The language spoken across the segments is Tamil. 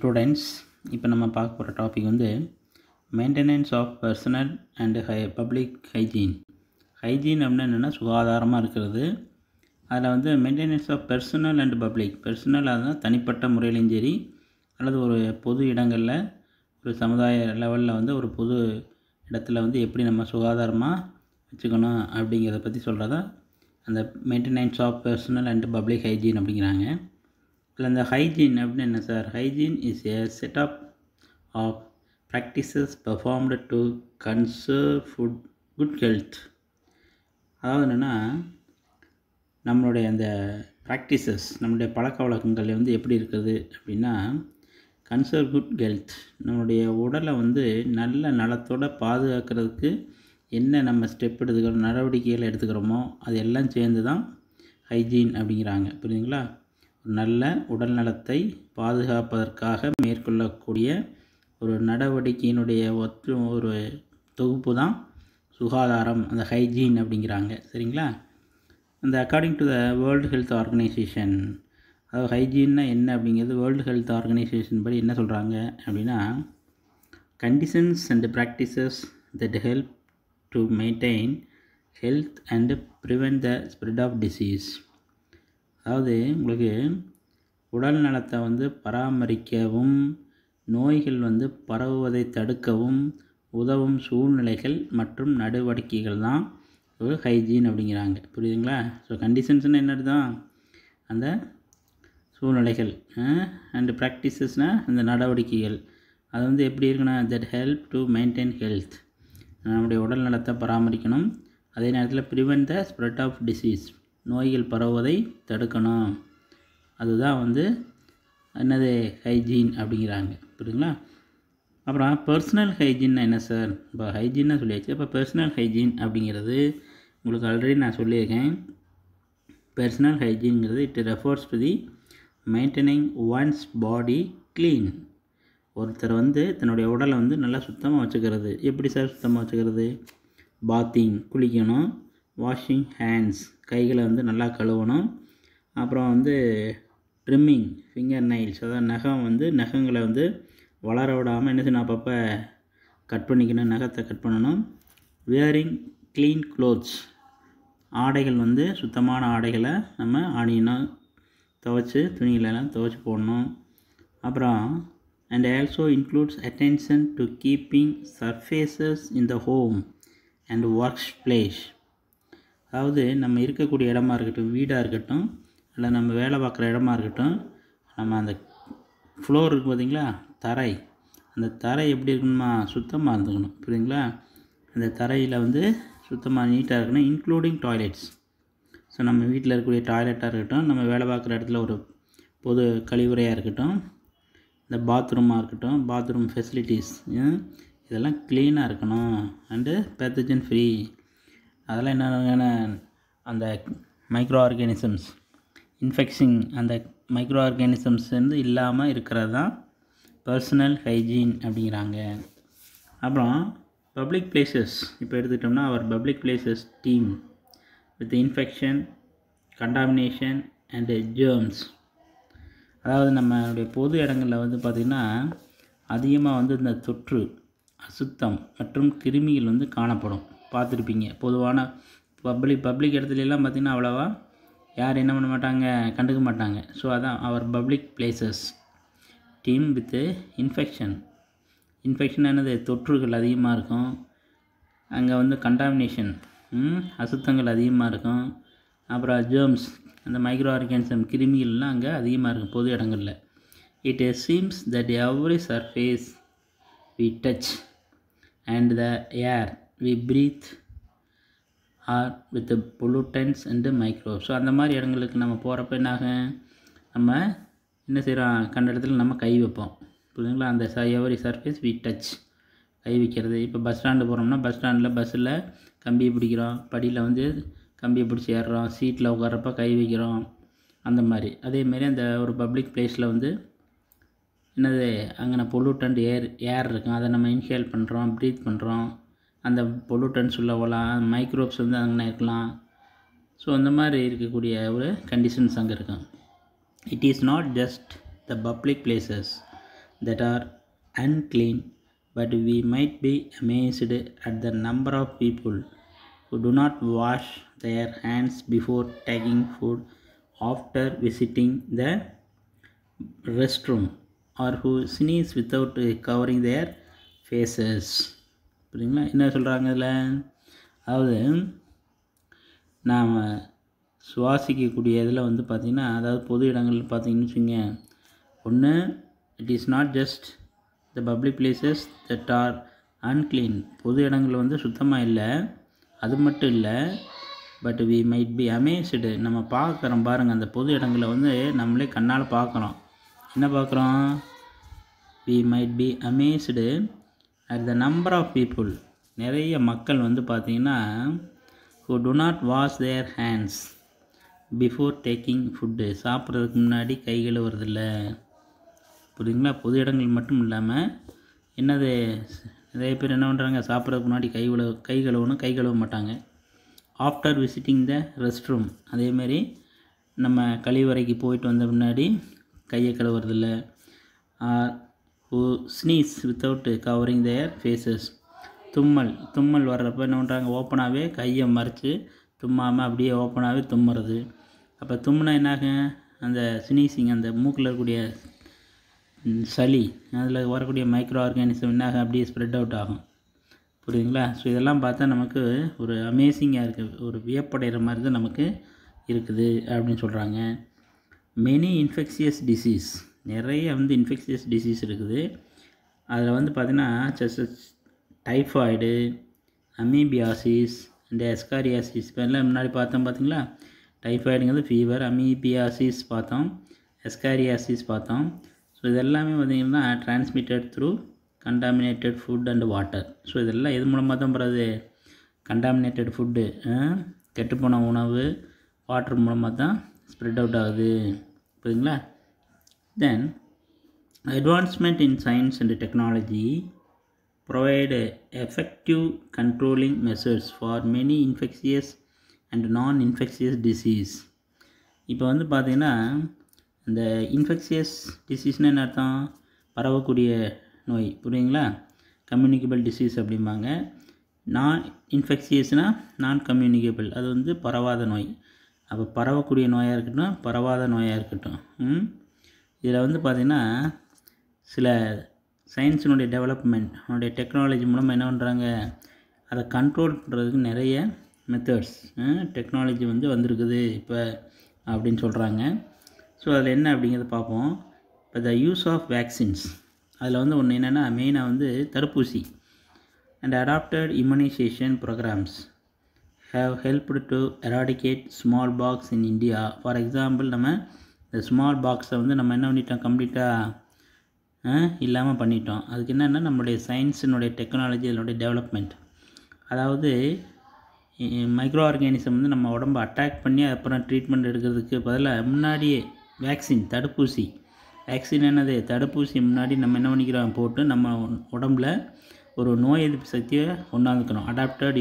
ஸ்டூடெண்ட்ஸ், இப்போ நம்ம பார்க்க போகிற டாபிக் வந்து maintenance of personal and public hygiene. Hygiene அப்படின்னா என்னென்னா சுகாதாரமாக இருக்கிறது. அதில் வந்து maintenance of personal and public. Personal அதுதான் தனிப்பட்ட முறையிலையும் சரி, அல்லது ஒரு பொது இடங்களில் ஒரு சமுதாய லெவலில் வந்து ஒரு பொது இடத்துல வந்து எப்படி நம்ம சுகாதாரமாக வச்சுக்கணும் அப்படிங்கிறத பற்றி சொல்கிறதா அந்த maintenance of personal and public hygiene அப்படிங்கிறாங்க. இல்லை இந்த ஹைஜீன் அப்படின்னு என்ன sir? Hygiene is a setup of practices performed to conserve good health. அதாவது என்னென்னா, நம்மளுடைய அந்த ப்ராக்டிசஸ், நம்மளுடைய பழக்க வழக்கங்கள் வந்து எப்படி இருக்குது அப்படின்னா, கன்சர்வ் குட் ஹெல்த், நம்மளுடைய உடலை வந்து நல்ல நலத்தோடு பாதுகாக்கிறதுக்கு என்ன நம்ம ஸ்டெப் எடுத்துக்கிறோம், நடவடிக்கைகள் எடுத்துக்கிறோமோ அது எல்லாம் சேர்ந்து தான் ஹைஜீன் அப்படிங்கிறாங்க. புரியுதுங்களா? நல்ல உடல் நலத்தை பாதுகாப்பதற்காக மேற்கொள்ளக்கூடிய ஒரு நடவடிக்கையினுடைய ஒரு தொகுப்பு தான் சுகாதாரம், அந்த ஹைஜீன் அப்படிங்கிறாங்க. சரிங்களா? அந்த according to the world health organisation, அதாவது ஹைஜீன்னா என்ன அப்படிங்கிறது வேர்ல்டு ஹெல்த் ஆர்கனைசேஷன் படி என்ன சொல்கிறாங்க அப்படின்னா, conditions and practices that help to maintain health and prevent the spread of disease. அதாவது உங்களுக்கு உடல் நலத்தை வந்து பராமரிக்கவும் நோய்கள் வந்து பரவுவதை தடுக்கவும் உதவும் சூழ்நிலைகள் மற்றும் நடவடிக்கைகள் தான் ஒரு ஹைஜீன் அப்படிங்கிறாங்க. புரியுதுங்களா? ஸோ கண்டிஷன்ஸ்னால் என்னது தான் அந்த சூழ்நிலைகள், அண்டு ப்ராக்டிசஸ்னால் அந்த நடவடிக்கைகள். அது வந்து எப்படி இருக்குன்னா, that help to maintain health, நம்முடைய உடல் நலத்தை பராமரிக்கணும், அதே நேரத்தில் prevent the spread of disease, நோய்கள் பரவுவதை தடுக்கணும். அதுதான் வந்து என்னது ஹைஜீன் அப்படிங்கிறாங்க. புரியுதுங்களா? அப்புறம் பர்சனல் ஹைஜீன்னா என்ன சார்? இப்போ ஹைஜீன்னா சொல்லியாச்சு. இப்போ பர்சனல் ஹைஜீன் அப்படிங்கிறது உங்களுக்கு ஆல்ரெடி நான் சொல்லியிருக்கேன். பர்சனல் ஹைஜீன்ங்கிறது it refers to the maintaining one's body clean. ஒருத்தர் வந்து தன்னுடைய உடலை வந்து நல்லா சுத்தமாக வச்சுக்கிறது. எப்படி சார் சுத்தமாக வச்சுக்கிறது? பாத்திங், குளிக்கணும், வாஷிங் ஹேண்ட்ஸ், கைகளை வந்து நல்லா கழுவணும், அப்புறம் வந்து ட்ரிம்மிங் ஃபிங்கர் நெயில்ஸ், அதாவது நகங்களை வந்து வளர விடாமல் என்ன செய்யணும், அப்பப்போ கட் பண்ணிக்கணும், நகத்தை கட் பண்ணணும். வியரிங் க்ளீன் க்ளோத்ஸ், ஆடைகள் வந்து சுத்தமான ஆடைகளை நம்ம அணியணும், துணிகளெல்லாம் துவைச்சி போடணும். அப்புறம் and also includes attention to keeping surfaces in the home and work place. அதாவது நம்ம இருக்கக்கூடிய இடமா இருக்கட்டும், வீடாக இருக்கட்டும், இல்லை நம்ம வேலை பார்க்குற இடமா இருக்கட்டும், நம்ம அந்த ஃப்ளோர் இருக்குது பார்த்திங்களா, தரை, அந்த தரை எப்படி இருக்கணுமா, சுத்தமாக இருந்துக்கணும். புரியுதுங்களா? அந்த தரையில் வந்து சுத்தமாக நீட்டாக இருக்கணும், இன்க்ளூடிங் டாய்லெட்ஸ். ஸோ நம்ம வீட்டில் இருக்கக்கூடிய டாய்லெட்டாக இருக்கட்டும், நம்ம வேலை பார்க்குற இடத்துல ஒரு பொது கழிவுறையாக இருக்கட்டும், இந்த பாத்ரூமாக இருக்கட்டும், பாத்ரூம் ஃபெசிலிட்டிஸ் இதெல்லாம் க்ளீனாக இருக்கணும், அண்டு பேத்தஜன் ஃப்ரீ. அதெல்லாம் என்னென்ன அந்த மைக்ரோ ஆர்கானிசம்ஸ் இன்ஃபெக்ஷன், அந்த மைக்ரோ ஆர்கானிசம்ஸ் வந்து இல்லாமல் இருக்கிறது தான் பர்சனல் ஹைஜீன் அப்படிங்கிறாங்க. அப்புறம் பப்ளிக் பிளேசஸ் இப்போ எடுத்துக்கிட்டோம்னா, அவர் public places teem with infection, contamination and germs. அதாவது நம்மளுடைய பொது இடங்களில் வந்து பார்த்திங்கன்னா அதிகமாக வந்து இந்த தொற்று, அசுத்தம் மற்றும் கிருமிகள் வந்து காணப்படும். பார்த்துருப்பீங்க. பொதுவான பப்ளிக் இடத்துலலாம் பார்த்திங்கன்னா அவ்வளோவா யார் என்ன பண்ண மாட்டாங்க, கண்டுக்க மாட்டாங்க. ஸோ அதான் அவர் public places team with infection. Infection என்னது, தொற்றுகள் அதிகமாக இருக்கும். அங்கே வந்து கண்டாமினேஷன், அசுத்தங்கள் அதிகமாக இருக்கும். அப்புறம் ஜேர்ம்ஸ், அந்த மைக்ரோ ஆர்கானிசம் கிருமிகள்லாம் அங்கே அதிகமாக இருக்கும் பொது இடங்களில். It seems that every surface we touch and the air we breathe are with pollutants and microbes. So அந்த மாதிரி இடங்களுக்கு நம்ம போகிறப்ப என்னாகும், நம்ம என்ன செய்கிறோம், கண்ட இடத்துல நம்ம கை வைப்போம். புரியுதுங்களா? அந்த எவரி சர்ஃபேஸ் வி டச், கை வைக்கிறது. இப்போ பஸ் ஸ்டாண்டு போகிறோம்னா பஸ் ஸ்டாண்டில் பஸ்ஸில் கம்பியை பிடிக்கிறோம், படியில் வந்து கம்பியை பிடிச்சி ஏறுறோம், சீட்டில் உட்காரப்ப கை வைக்கிறோம், அந்த மாதிரி. அதேமாரி அந்த ஒரு பப்ளிக் பிளேஸில் வந்து என்னது, அங்கே பொல்யூட்டன்ட் ஏர் இருக்கும், அதை நம்ம இன்ஹேல் பண்ணுறோம், ப்ரீத் பண்ணுறோம். அந்த பொல்யூட்டன்ஸ் உள்ள போகலாம், மைக்ரோப்ஸ் வந்து அங்கே இருக்கலாம். ஸோ அந்த மாதிரி இருக்கக்கூடிய ஒரு கண்டிஷன்ஸ் அங்கே இருக்கும். It is not just the public places that are unclean, but we might be amazed at the number of people who do not wash their hands before taking food, after visiting the restroom, or who sneeze without covering their faces. புரியுங்களா? என்ன சொல்கிறாங்க இதில்? அதாவது நாம் சுவாசிக்கக்கூடிய இதில் வந்து பார்த்திங்கன்னா, அதாவது பொது இடங்கள் பார்த்திங்கன்னு வச்சுங்க, ஒன்று it is not just the public places that are unclean, பொது இடங்கள் வந்து சுத்தமாக இல்லை, அது மட்டும் இல்லை, but we might be amazed, நம்ம பார்க்குறோம் பாருங்கள், அந்த பொது இடங்களை வந்து நம்மளே கண்ணால் பார்க்குறோம். என்ன பார்க்குறோம்? We might be amazed at the number of people, நிறைய மக்கள் வந்து பார்த்திங்கன்னா who do not wash their hands before taking food, சாப்பிட்றதுக்கு முன்னாடி கை கழுவுறதில்ல. புரியுதுங்களா? பொது இடங்கள் மட்டும் இல்லாமல் என்னது, நிறைய பேர் என்ன பண்ணுறாங்க, சாப்பிட்றதுக்கு முன்னாடி கை கழுவணும், கை கழுவ மாட்டாங்க. After visiting the rest room, அதேமாரி நம்ம கழிவறைக்கு போயிட்டு வந்த முன்னாடி கையை கழுவுறதில்ல. who sneeze without covering their faces, தும்மல் வர்றப்போ என்ன பண்ணுறாங்க, ஓப்பனாகவே கையை மறைச்சி தும்மாமல் அப்படியே ஓப்பனாகவே தும்முறது. அப்போ தும்முனா என்னாகும், அந்த ஸ்னீசிங், அந்த மூக்கில் இருக்கக்கூடிய சளி, அதில் வரக்கூடிய மைக்ரோ ஆர்கானிசம் என்னாகும், அப்படியே ஸ்ப்ரெட் அவுட் ஆகும். புரியுதுங்களா? ஸோ இதெல்லாம் பார்த்தா நமக்கு ஒரு அமேசிங்காக இருக்குது, ஒரு வியப்படைகிற மாதிரி தான் நமக்கு இருக்குது அப்படின்னு சொல்கிறாங்க. மெனி இன்ஃபெக்ஷியஸ் டிசீஸ், நிறைய வந்து இன்ஃபெக்ஷியஸ் டிசீஸ் இருக்குது. அதில் வந்து பார்த்திங்கன்னா டைஃபாய்டு, அமீபியாசிஸ் அண்ட் எஸ்காரியாசிஸ், இப்போ எல்லாம் முன்னாடி பார்த்தோம் பார்த்திங்களா. டைஃபாய்டுங்கிறது ஃபீவர், அமீபியாசிஸ் பார்த்தோம், எஸ்காரியாசிஸ் பார்த்தோம். ஸோ இதெல்லாமே பார்த்திங்கன்னா transmitted through contaminated food and water. So இதெல்லாம் எது மூலமாக தான் போகிறது, கண்டாமினேட்டட் ஃபுட்டு, கெட்டுப்போன உணவு, வாட்டர் மூலமாக தான் ஸ்ப்ரெட் அவுட் ஆகுது. புரியுதுங்களா? தென் advancement in science and technology provide effective controlling measures for many infectious and non-infectious disease. இப்போ வந்து பார்த்திங்கன்னா இந்த இன்ஃபெக்ஷியஸ் டிசீஸ்னால் என்ன அர்த்தம், பரவக்கூடிய நோய். புரியுங்களா? கம்யூனிகபிள் டிசீஸ் அப்படிம்பாங்க. நான் இன்ஃபெக்ஷியஸ்னால் நான் கம்யூனிகபிள், அது வந்து பரவாத நோய். அப்போ பரவக்கூடிய நோயாக இருக்கட்டும், பரவாத நோயாக இருக்கட்டும், இதில் வந்து பார்த்திங்கன்னா சில சயின்ஸினுடைய டெவலப்மெண்ட், அவனுடைய டெக்னாலஜி மூலமாக என்ன பண்ணுறாங்க, அதை கண்ட்ரோல் பண்ணுறதுக்கு நிறைய மெத்தட்ஸ், டெக்னாலஜி வந்து வந்திருக்குது இப்போ அப்படின்னு சொல்கிறாங்க. ஸோ அதில் என்ன அப்படிங்கிறத பார்ப்போம். இப்போ த யூஸ் ஆஃப் வேக்சின்ஸ், அதில் வந்து ஒன்று என்னென்னா மெயினாக வந்து தடுப்பூசி and adapted immunization programs have helped to eradicate small pox in India. For example, நம்ம இந்த ஸ்மால் பாக்ஸை வந்து நம்ம என்ன பண்ணிட்டோம், கம்ப்ளீட்டாக இல்லாமல் பண்ணிட்டோம். அதுக்கு என்னென்னா நம்மளுடைய சயின்ஸினுடைய டெக்னாலஜி, அதனுடைய டெவலப்மெண்ட். அதாவது மைக்ரோ ஆர்கானிசம் வந்து நம்ம உடம்பை அட்டாக் பண்ணி அப்புறம் ட்ரீட்மெண்ட் எடுக்கிறதுக்கு பதிலாக முன்னாடியே வேக்சின், தடுப்பூசி. வேக்சின் என்னது, தடுப்பூசி முன்னாடி நம்ம என்ன பண்ணிக்கிறோம், போட்டு நம்ம உடம்புல ஒரு நோய் எதிர்ப்பு சக்தியை கொண்டாந்துக்கிறோம். அடாப்டட்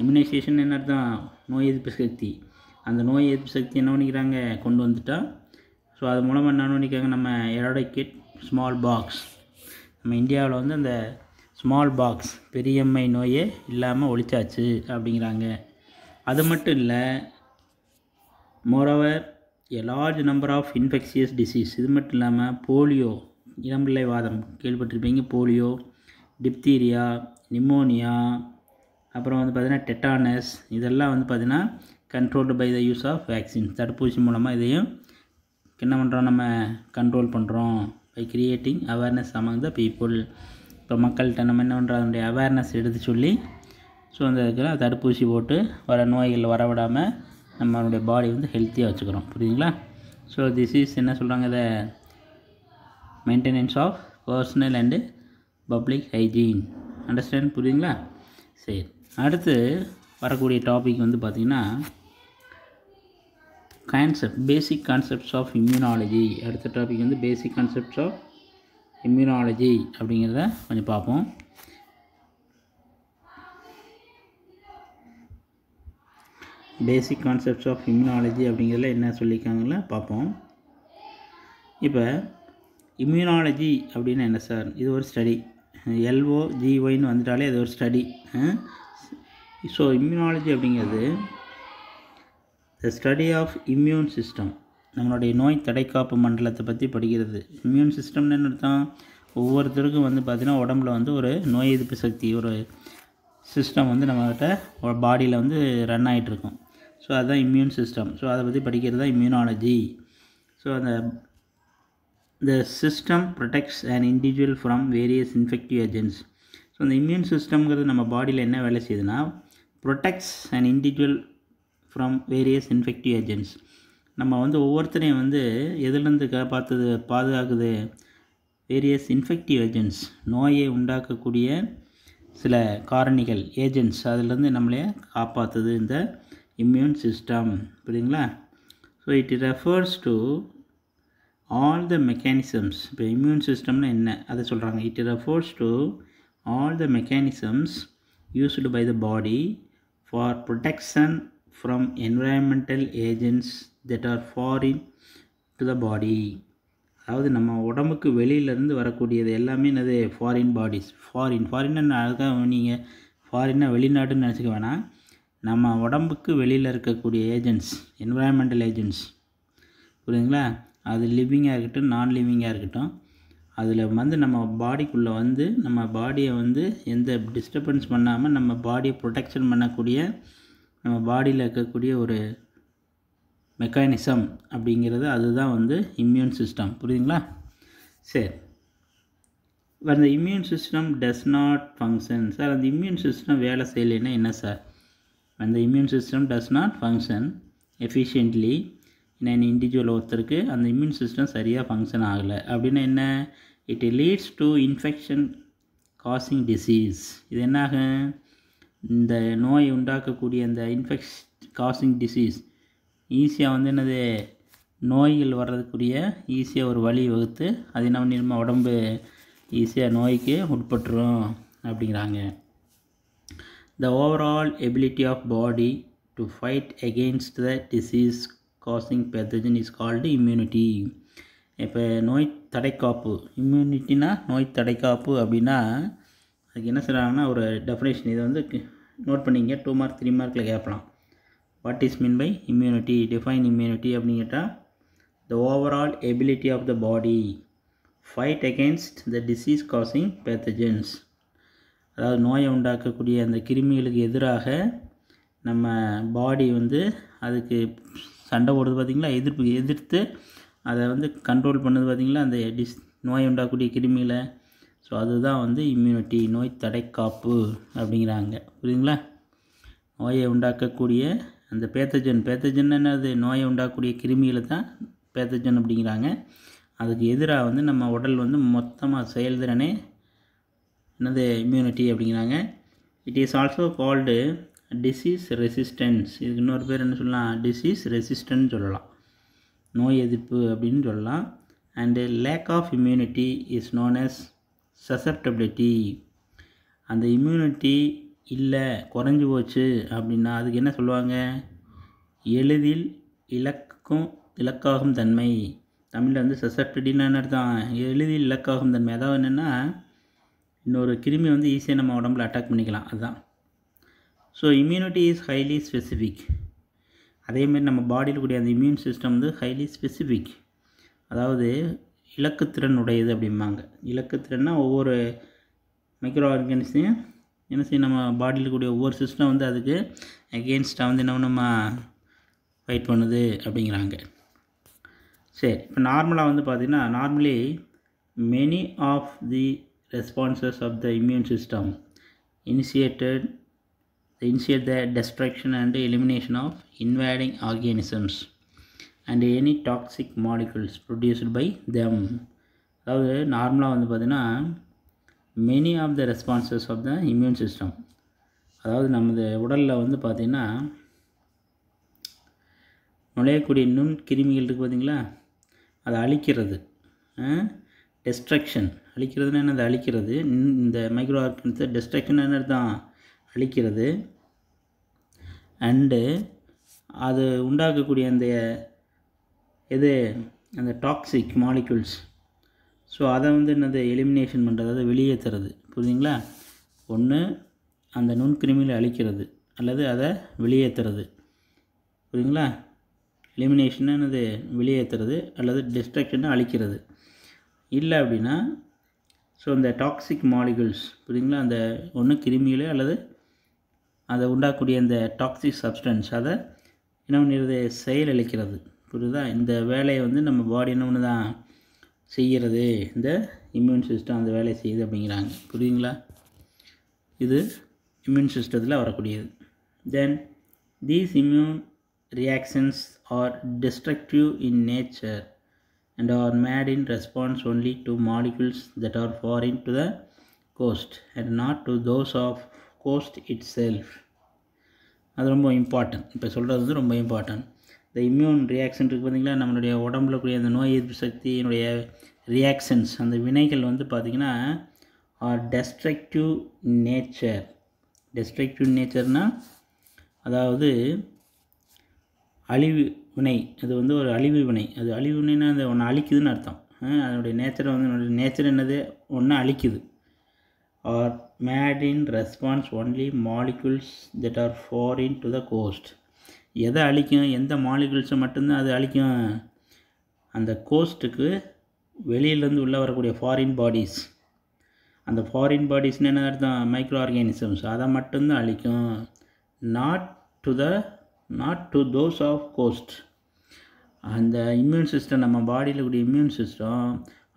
இம்யூனைசேஷன் என்ன அர்த்தம், நோய் எதிர்ப்பு சக்தி. அந்த நோய் எதிர்ப்பு சக்தி என்ன பண்ணிக்கிறாங்க, கொண்டு வந்துட்டா. ஸோ அது மூலமாக என்ன பண்ணிக்கிறாங்க, நம்ம எராடிகேட் ஸ்மால் பாக்ஸ். நம்ம இந்தியாவில் வந்து அந்த ஸ்மால் பாக்ஸ், பெரியம்மை நோயே இல்லாமல் ஒழிச்சாச்சு அப்படிங்கிறாங்க. அது மட்டும் இல்லை, moreover a large number of infectious disease. இது மட்டும் இல்லாமல் போலியோ, இளம்பிள்ளை வாதம் கேள்விப்பட்டிருப்பீங்க, போலியோ, டிப்தீரியா, நிமோனியா, அப்புறம் வந்து பார்த்திங்கன்னா டெட்டானஸ், இதெல்லாம் வந்து பார்த்திங்கன்னா controlled by the use of vaccine. தடுப்பூசி மூலமாக இதையும் என்ன பண்ணுறோம், நம்ம கண்ட்ரோல் பண்ணுறோம் by creating awareness among the people. இப்போ மக்கள்கிட்ட நம்ம என்ன பண்ணுறோம், அதனுடைய அவேர்னஸ் எடுத்து சொல்லி, ஸோ அந்த இருக்கிற தடுப்பூசி போட்டு வர நோய்கள் வரவிடாமல் நம்மளுடைய பாடி வந்து ஹெல்த்தியாக வச்சுக்கிறோம். புரியுதுங்களா? ஸோ திஸ் இஸ் என்ன சொல்கிறாங்க, இதை maintenance of personal and public hygiene. Understand? புரியுதுங்களா? சரி, அடுத்து வரக்கூடிய டாபிக் வந்து பார்த்திங்கன்னா பேசிக் கான்செப்ட்ஸ் ஆஃப் இம்யூனாலஜி. அடுத்த டாபிக் வந்து பேசிக் கான்செப்ட்ஸ் ஆஃப் இம்யூனாலஜி அப்படிங்கிறத கொஞ்சம் பார்ப்போம். பேசிக் கான்செப்ட்ஸ் ஆஃப் இம்யூனாலஜி அப்படிங்கிறதுல என்ன சொல்லியிருக்காங்கள பார்ப்போம். இப்போ இம்யூனாலஜி அப்படின்னு என்ன சார்? இது ஒரு ஸ்டடி. LOGYன்னு வந்துட்டாலே அது ஒரு ஸ்டடி. ஸோ இம்யூனாலஜி அப்படிங்கிறது the study of immune system, நம்மளுடைய நோய் தடைக்காப்பு மண்டலத்தை பற்றி படிக்கிறது. இம்யூன் சிஸ்டம்னு என்ன அர்த்தம்? ஒவ்வொருத்தருக்கும் வந்து பார்த்திங்கன்னா உடம்புல வந்து ஒரு நோய் எதிர்ப்பு சக்தி, ஒரு சிஸ்டம் வந்து நம்மகிட்ட பாடியில் வந்து ரன் ஆகிட்டுருக்கும். ஸோ அதுதான் இம்யூன் சிஸ்டம். ஸோ அதை பற்றி படிக்கிறது தான் immunology. So the system protects an individual from various infective agents. So இந்த இம்யூன் சிஸ்டம்ங்கிறது நம்ம பாடியில் என்ன வேலை செய்யுதுன்னா, protects an individual from various infective agents. நம்ம வந்து ஒவ்வொருத்தரையும் வந்து எதுலேருந்து பாதுகாக்குது? வேரியஸ் இன்ஃபெக்டிவ் ஏஜென்ட்ஸ், நோயை உண்டாக்கக்கூடிய சில காரணிகள், ஏஜென்ட்ஸ், அதிலேருந்து நம்மளே காப்பாற்றுது இந்த இம்யூன் சிஸ்டம். புரியுதுங்களா? So it refers to all the mechanisms. இப்போ இம்யூன் சிஸ்டம்னு என்ன அதை சொல்கிறாங்க. It refers to all the mechanisms used by the body for protection from environmental agents that are foreign to the body. அதாவது நம்ம உடம்புக்கு வெளியிலேருந்து வரக்கூடியது எல்லாமே என்னது? Foreign bodies. ஃபாரின்னு அதுக்காக நீங்கள் ஃபாரின்னா வெளிநாடுன்னு நினச்சிக்க வேணாம். நம்ம உடம்புக்கு வெளியில் இருக்கக்கூடிய ஏஜென்ட்ஸ், என்விரான்மெண்டல் ஏஜென்ட்ஸ், புரியுதுங்களா? அது லிவிங்காக இருக்கட்டும், நான் லிவிங்காக இருக்கட்டும், அதில் வந்து நம்ம பாடிக்குள்ளே வந்து நம்ம பாடியை வந்து எந்த டிஸ்டர்பன்ஸ் பண்ணாமல் நம்ம பாடியை ப்ரொடெக்ஷன் பண்ணக்கூடிய நம்ம பாடியில் இருக்கக்கூடிய ஒரு மெக்கானிசம் அப்படிங்கிறது அதுதான் வந்து இம்யூன் சிஸ்டம். புரியுதுங்களா? சரி, when the immune system does not function, sir அந்த இம்யூன் சிஸ்டம் வேலை செய்யலைன்னா என்ன sir? when the immune system does not function efficiently in an individual, ஒருத்தருக்கு அந்த இம்யூன் சிஸ்டம் சரியாக ஃபங்க்ஷன் ஆகலை அப்படின்னா என்ன? it leads to infection causing disease. இது என்னாகும்? இந்த நோய் உண்டாக்கக்கூடிய அந்த causing disease ஈஸியாக வந்து என்னது? நோய்கள் வர்றதுக்குரிய ஈஸியாக ஒரு வழி வகுத்து அது நம்ம உடம்பு ஈஸியாக நோய்க்கு உட்பட்டுரும் அப்படிங்கிறாங்க. The overall ability of body to fight against the disease causing pathogen is called immunity. இப்போ நோய் தடைக்காப்பு, இம்யூனிட்டினா நோய் தடைக்காப்பு அப்படின்னா அதுக்கு என்ன சொல்கிறாங்கன்னா ஒரு டெஃபினேஷன். இதை வந்து நோட் பண்ணிங்க, 2 மார்க் 3 மார்க்கில் கேட்கலாம். What is mean by immunity? Define immunity அப்படின்னு கேட்டால், the overall ability of the body fight against the disease causing pathogens. அதாவது நோயை உண்டாக்கக்கூடிய அந்த கிருமிகளுக்கு எதிராக நம்ம பாடி வந்து அதுக்கு சண்டை போடுறது பார்த்திங்களா, எதிர்த்து அதை வந்து கண்ட்ரோல் பண்ணுது பார்த்திங்களா, அந்த நோயை உண்டாக்கக்கூடிய கிருமிகளை. ஸோ அதுதான் வந்து இம்யூனிட்டி, நோய் தடைக்காப்பு அப்படிங்கிறாங்க. புரியுதுங்களா? நோயை உண்டாக்கக்கூடிய அந்த பேத்தஜன் என்னது? நோயை உண்டாக்கக்கூடிய கிருமிகளை தான் பேத்தஜன் அப்படிங்கிறாங்க. அதுக்கு எதிராக வந்து நம்ம உடல் வந்து மொத்தமாக செயல்திறனே என்னது? இம்யூனிட்டி அப்படிங்கிறாங்க. It is also called disease resistance. இதுக்கு இன்னொரு பேர் என்ன சொல்லலாம்? டிசீஸ் ரெசிஸ்டன்ஸ் சொல்லலாம், நோய் எதிர்ப்பு அப்படின்னு சொல்லலாம். And lack of immunity is known as susceptibility. அந்த இம்யூனிட்டி இல்லை, குறைஞ்சி போச்சு அப்படின்னா அதுக்கு என்ன சொல்லுவாங்க? எளிதில் இலக்காகும் தன்மை. தமிழில் வந்து சசப்டிட்டின்னா என்ன அர்த்தம்? எளிதில் இலக்காகும் தன்மை. அதாவது என்னென்னா இன்னொரு கிருமி வந்து ஈஸியாக நம்ம உடம்புல அட்டாக் பண்ணிக்கலாம், அதுதான். So immunity is highly specific. அதேமாரி நம்ம பாடியில் கூடிய அந்த இம்யூன் சிஸ்டம் வந்து ஹைலி ஸ்பெசிஃபிக், அதாவது இலக்குத்திறன் உடையது அப்படிம்பாங்க. இலக்குத்திறன்னா ஒவ்வொரு மைக்ரோ ஆர்கானிஸையும் என்ன செய்யும், நம்ம பாடியில் கூடிய ஒவ்வொரு சிஸ்டம் வந்து அதுக்கு அகெயின்ஸ்டாக வந்து என்ன நம்ம ஃபைட் பண்ணுது அப்படிங்கிறாங்க. சரி, இப்போ நார்மலாக வந்து பார்த்திங்கன்னா, normally many of the responses of the immune system initiate the destruction and elimination of invading organisms and any toxic molecules produced by them. அதாவது நார்மலாக வந்து பார்த்திங்கன்னா many of the responses of the immune system, அதாவது நமது உடலில் வந்து பார்த்திங்கன்னா நுழையக்கூடிய நுண் கிருமிகள் இருக்குது பார்த்திங்களா, அதை அழிக்கிறது. டெஸ்ட்ரக்ஷன், அழிக்கிறதுனா என்ன? அதை அழிக்கிறது. இந்த மைக்ரோ ஆர்கன்ஸை டெஸ்ட்ரக்ஷன் என்ன தான் அழிக்கிறது. அண்டு அது உண்டாக்கக்கூடிய அந்த அந்த டாக்ஸிக் மாலிகுல்ஸ், ஸோ அதை வந்து என்னது எலிமினேஷன் பண்ணுறது, அதை வெளியேற்றுறது. புரியுதுங்களா? ஒன்று அந்த நுண்கிருமிகளை அழிக்கிறது அல்லது அதை வெளியேற்றுறது. புரியுதுங்களா? எலிமினேஷன் என்னது வெளியேற்றுறது அல்லது டிஸ்ட்ரக்ஷனை அழிக்கிறது. இல்லை அப்படின்னா ஸோ இந்த டாக்ஸிக் மாலிகுல்ஸ், புரியுதுங்களா, அந்த ஒன்று கிருமிகளே அல்லது அதை உண்டாக்கக்கூடிய அந்த டாக்ஸிக் சப்ஸ்டன்ஸ் அதை என்ன பண்ணிடுறது, செயலளிக்கிறது. புரியுதா? இந்த வேலையை வந்து நம்ம பாடி என்ன ஒன்று தான் செய்கிறது, இந்த இம்யூன் சிஸ்டம் அந்த வேலையை செய்யுது அப்படிங்கிறாங்க. புரியுதுங்களா? இது இம்யூன் சிஸ்டத்தில் வரக்கூடியது. Then these immune reactions are destructive in nature and are made in response only to molecules that are foreign to the host and not to those of host itself. அது ரொம்ப இம்பார்ட்டன்ட். இப்போ சொல்கிறது வந்து ரொம்ப இம்பார்ட்டன்ட். இந்த இம்யூன் ரியாக்ஷன் இருக்குது பார்த்திங்களா, நம்மளுடைய உடம்புல கூடிய அந்த நோய் எதிர்ப்பு சக்தியினுடைய ரியாக்ஷன்ஸ், அந்த வினைகள் வந்து பார்த்திங்கன்னா ஆர் டெஸ்ட்ரக்டிவ் நேச்சர். டெஸ்ட்ரக்டிவ் நேச்சர்னால் அதாவது அழிவு வினை. அது வந்து ஒரு அழிவு வினை. அது அழிவு வினைன்னா அந்த ஒன்று அழிக்குதுன்னு அர்த்தம். அதனுடைய நேச்சரை வந்து நேச்சர் என்னது, ஒன்று அழிக்குது. Are made in response only molecules that are foreign to the host. எதை அழிக்கும், எந்த மாலிகுல்ஸை மட்டும்தான் அது அழிக்கும், அந்த கோஸ்ட்டுக்கு வெளியிலேருந்து உள்ளே வரக்கூடிய ஃபாரின் பாடிஸ். அந்த ஃபாரின் பாடிஸ்னு என்ன அர்த்தம், மைக்ரோ ஆர்கானிசம்ஸ், அதை மட்டும்தான் அழிக்கும். Not to those of host. அந்த இம்யூன் சிஸ்டம், நம்ம பாடியில் கூடிய இம்யூன் சிஸ்டம்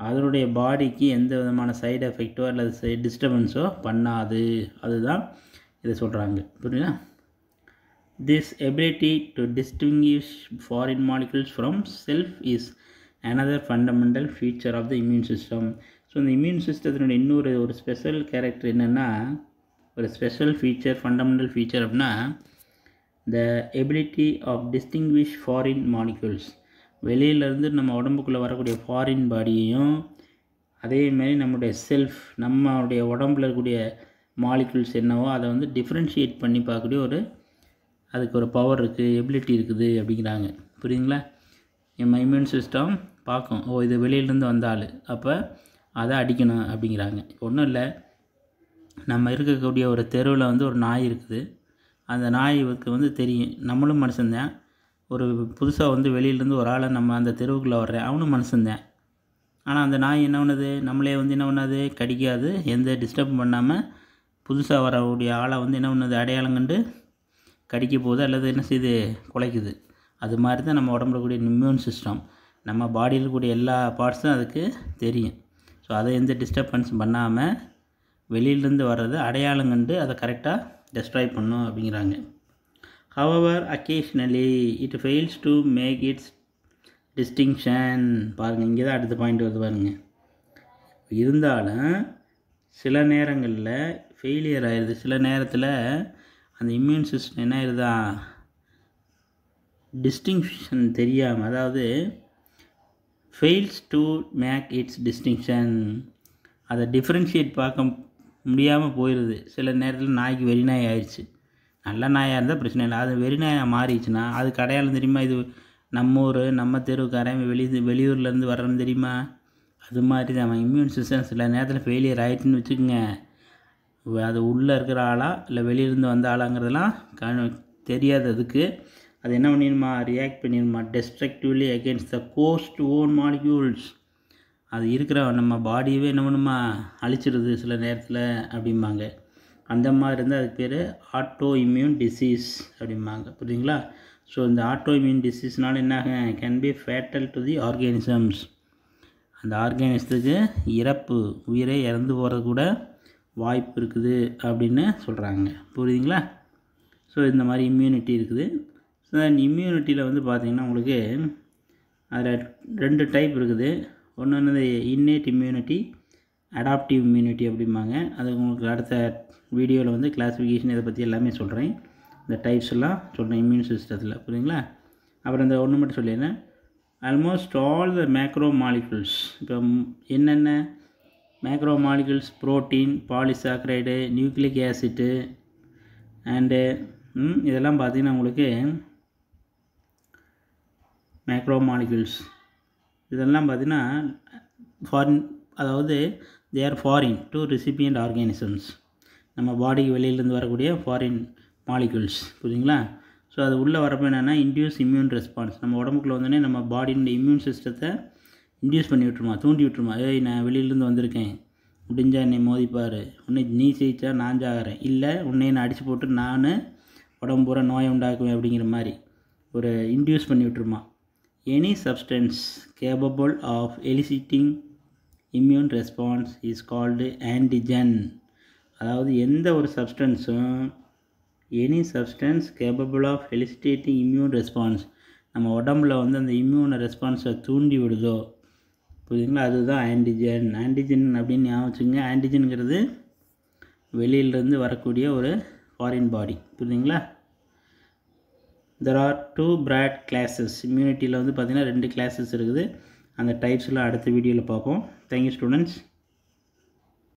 அதனுடைய பாடிக்கு எந்த விதமான சைடு எஃபெக்டோ அல்லது டிஸ்டர்பன்ஸோ பண்ணாது. அதுதான் இதை சொல்கிறாங்க. புரியுதா? This ability to distinguish foreign molecules from self is another fundamental feature of the immune system. So இந்த இம்யூன் சிஸ்டத்தினுடைய இன்னொரு ஸ்பெஷல் கேரக்டர் என்னென்னா, ஒரு ஸ்பெஷல் ஃபீச்சர், ஃபண்டமெண்டல் ஃபீச்சர் அப்படின்னா the ability of distinguish foreign molecules. வெளியிலேருந்து நம்ம உடம்புக்குள்ளே வரக்கூடிய ஃபாரின் பாடியையும் அதேமாதிரி நம்மளுடைய செல்ஃப், நம்மளுடைய உடம்புல இருக்கக்கூடிய மாலிகுல்ஸ் என்னவோ அதை வந்து டிஃப்ரென்ஷியேட் பண்ணி பார்க்கக்கூடிய அதுக்கு ஒரு பவர் இருக்குது, எபிலிட்டி இருக்குது அப்படிங்கிறாங்க. புரியுதுங்களா? நம்ம இம்யூன் சிஸ்டம் பார்க்கும், ஓ இது வெளியிலேருந்து வந்தால், அப்போ அதை அடிக்கணும் அப்படிங்கிறாங்க. ஒன்றும் இல்லை, நம்ம இருக்கக்கூடிய ஒரு தெருவில் வந்து ஒரு நாய் இருக்குது. அந்த நாய்க்கு வந்து தெரியும் நம்மளும் மனுஷன்தான், ஒரு புதுசாக வந்து வெளியிலேருந்து ஒரு ஆளை நம்ம அந்த தெருவுக்குள்ளே வர்றேன், அவனும் மனுஷன்தான். ஆனால் அந்த நாய் என்ன பண்ணுது, நம்மளே வந்து என்ன பண்ணாது, கடிக்காது, எந்த டிஸ்டர்ப் பண்ணாமல் புதுசாக வரக்கூடிய ஆளை வந்து என்ன பண்ணுது, அடையாளம் கண்டு கடிக்க போகுது அல்லது என்ன செய்யுது, குலைக்குது. அது மாதிரி தான் நம்ம உடம்புல கூடிய இம்யூன் சிஸ்டம், நம்ம பாடியில் கூடிய எல்லா பார்ட்ஸும் அதுக்கு தெரியும். ஸோ அதை எந்த டிஸ்டர்பன்ஸ் பண்ணாமல் வெளியிலேருந்து வர்றது அடையாளம் கண்டு அதை கரெக்டாக டெஸ்ட்ராய் பண்ணும் அப்படிங்கிறாங்க. However, occasionally it fails to make its distinction. பாருங்கள், இங்கே தான் அடுத்த பாயிண்ட் வருது பாருங்கள். இருந்தாலும் சில நேரங்களில் ஃபெயிலியர் ஆயிடுது. சில நேரத்தில் அந்த இம்யூன் சிஸ்டம் என்ன ஆயிடுதா, டிஸ்டிங்ஷன் தெரியாமல், அதாவது fails to make its distinction, அதை டிஃப்ரென்ஷியேட் பார்க்க முடியாமல் போயிடுது. சில நேரத்தில் நாய்க்கு வெறிநாய் ஆயிடுச்சு. நல்ல நாயாக இருந்தால் பிரச்சனை இல்லை, அது வெறிநாயாக மாறிடுச்சுன்னா அதுக்கு அடையாளம் தெரியுமா, இது நம்ம ஊர், நம்ம தெருவுக்காரன் வெளியூர்லேருந்து வர்றேன்னு தெரியுமா? அது மாதிரி தான் அவன் இம்யூன் சிஸ்டம் சில நேரத்தில் ஃபெயிலியர் ஆகிடுச்சுன்னு வச்சுக்கோங்க, அது உள்ளே இருக்கிற ஆளா இல்லை வெளியிலேருந்து வந்த ஆளாங்கிறதெல்லாம் தெரியாததுக்கு அது என்ன பண்ணிடுமா, ரியாக்ட் பண்ணிடுமா destructively against the host own molecules. அது இருக்கிற நம்ம பாடியவே என்ன பண்ணுமா, அழிச்சிடுது சில நேரத்தில் அப்படிம்பாங்க. அந்த மாதிரி இருந்தால் அதுக்கு பேர் ஆட்டோ இம்யூன் டிசீஸ் அப்படிம்பாங்க. புரியுதுங்களா? ஸோ இந்த ஆட்டோ இம்யூன் டிசீஸ்னால என்ன can be fatal to the organisms. அந்த ஆர்கானிசத்துக்கு இறப்பு, உயிரை இறந்து போகிறது கூட வாய்ப்பு இருக்குது அப்படின்னு சொல்கிறாங்க. புரியுதுங்களா? ஸோ இந்த மாதிரி இம்யூனிட்டி இருக்குது. ஸோ அந்த இம்யூனிட்டியில் வந்து பார்த்திங்கன்னா உங்களுக்கு அதில் 2 டைப் இருக்குது. ஒன்று வந்து இன்னேட் இம்யூனிட்டி, அடாப்டிவ் இம்யூனிட்டி அப்படிம்பாங்க. அது உங்களுக்கு அடுத்த வீடியோவில் வந்து கிளாஸிஃபிகேஷன் இதை பற்றி எல்லாமே சொல்கிறேன். இந்த டைப்ஸ் எல்லாம் சொல்கிறேன் இம்யூன் சிஸ்டத்தில். புரியுதுங்களா? அப்புறம் இந்த ஒன்று மட்டும் சொல்லிடுறேன். Almost all the macro molecules, இப்போ என்னென்ன macro molecules, protein, polysaccharide, nucleic acid and இதெல்லாம் பார்த்திங்கன்னா உங்களுக்கு மேக்ரோ மாலிகுல்ஸ் இதெல்லாம் பார்த்திங்கன்னா அதாவது they are foreign to recipient organisms. நம்ம பாடிக்கு வெளியிலேருந்து வரக்கூடிய ஃபாரின் மாலிகுல்ஸ், புரியுதுங்களா? ஸோ அது உள்ளே வரப்போ என்னென்னா இன்டியூஸ் இம்யூன் ரெஸ்பான்ஸ். நம்ம உடம்புக்குள்ள வந்தோடனே நம்ம பாடியோட இம்யூன் சிஸ்டத்தை இன்டியூஸ் பண்ணி விட்டுருமா, தூண்டி விட்டுருமா. நான் வெளியிலேருந்து வந்திருக்கேன், முடிஞ்சால் என்னை மோதிப்பார், உன்னை நீ ஜெயிச்சா நான் ஜாகிறேன், இல்லை உன்னை நான் அடித்து போட்டு நான் உடம்பு பூரா நோயை உண்டாக்குவேன் அப்படிங்கிற மாதிரி ஒரு இன்டியூஸ் பண்ணி விட்டுருமா. Any substance capable of eliciting immune response is called antigen. அதாவது எந்த ஒரு சப்ஸ்டன்ஸும் any substance capable of elicitating immune response நம்ம உடம்புல வந்து அந்த இம்யூன் ரெஸ்பான்ஸை தூண்டி விடுதோ, புரியுதுங்களா, அதுதான் ஆன்டிஜன். ஆன்டிஜன் அப்படின்னு ஞாபகம் வச்சுங்க. ஆன்டிஜனுங்கிறது வெளியிலேருந்து வரக்கூடிய ஒரு ஃபாரின் பாடி, புரியுதுங்களா? There are 2 broad classes. இம்யூனிட்டியில் வந்து பார்த்திங்கன்னா 2 classes இருக்குது. அந்த டைப்ஸ்லாம் அடுத்த வீடியோவில் பார்ப்போம். Thank you students.